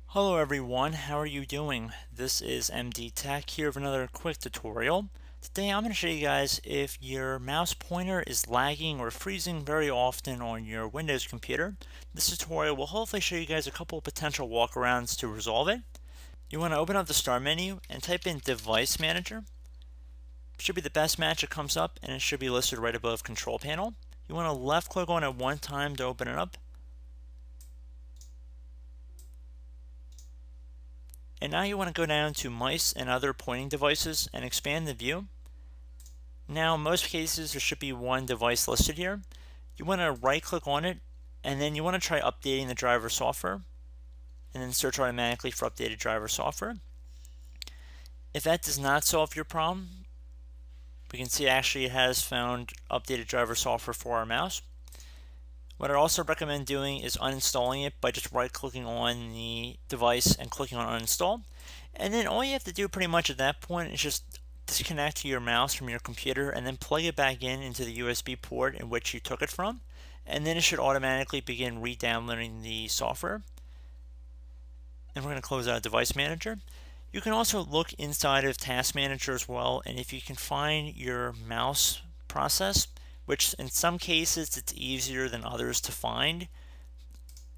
Hello everyone, how are you doing? This is MD Tech here with another quick tutorial. Today I'm going to show you guys if your mouse pointer is lagging or freezing very often on your Windows computer. This tutorial will hopefully show you guys a couple of potential workarounds to resolve it. You want to open up the Start menu and type in Device Manager. It should be the best match that comes up, and it should be listed right above Control Panel. You want to left click on it one time to open it up. And now you want to go down to mice and other pointing devices and expand the view. Now in most cases there should be one device listed here. You want to right click on it, and then you want to try updating the driver software, and then search automatically for updated driver software. If that does not solve your problem, we can see actually it has found updated driver software for our mouse. What I also recommend doing is uninstalling it by just right clicking on the device and clicking on uninstall. And then all you have to do pretty much at that point is just disconnect your mouse from your computer and then plug it back in into the USB port in which you took it from. And then it should automatically begin re-downloading the software. And we're going to close out Device Manager. You can also look inside of Task Manager as well, and if you can find your mouse process, which in some cases it's easier than others to find.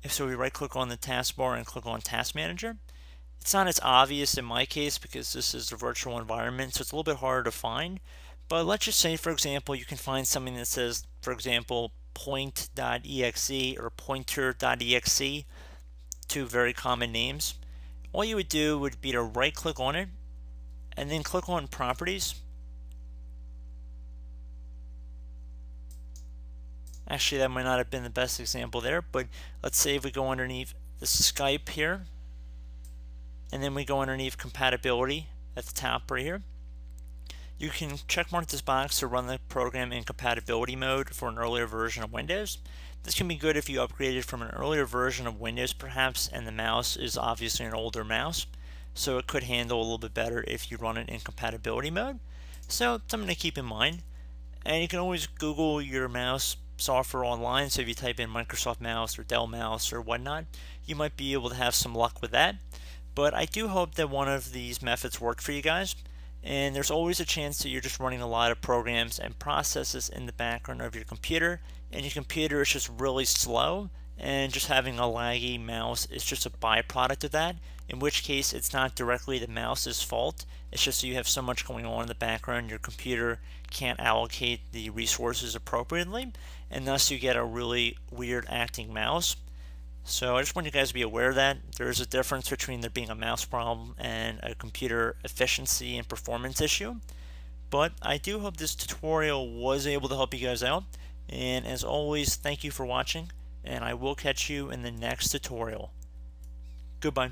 So we right click on the taskbar and click on Task Manager. It's not as obvious in my case because this is a virtual environment, so it's a little bit harder to find. But let's just say, for example, you can find something that says, for example, point.exe or pointer.exe, two very common names. All you would do would be to right click on it and then click on Properties. Actually, that might not have been the best example there, but let's say if we go underneath the Skype here, and then we go underneath compatibility at the top right here. You can check mark this box to run the program in compatibility mode for an earlier version of Windows. This can be good if you upgraded from an earlier version of Windows perhaps, and the mouse is obviously an older mouse, so it could handle a little bit better if you run it in compatibility mode. So something to keep in mind. And you can always Google your mouse software online, so if you type in Microsoft mouse or Dell mouse or whatnot, you might be able to have some luck with that. But I do hope that one of these methods worked for you guys, and there's always a chance that you're just running a lot of programs and processes in the background of your computer, and your computer is just really slow, and just having a laggy mouse is just a byproduct of that, in which case it's not directly the mouse's fault. It's just that you have so much going on in the background, your computer can't allocate the resources appropriately, and thus you get a really weird acting mouse. So I just want you guys to be aware that there is a difference between there being a mouse problem and a computer efficiency and performance issue. But I do hope this tutorial was able to help you guys out, and as always, thank you for watching, and I will catch you in the next tutorial. Goodbye.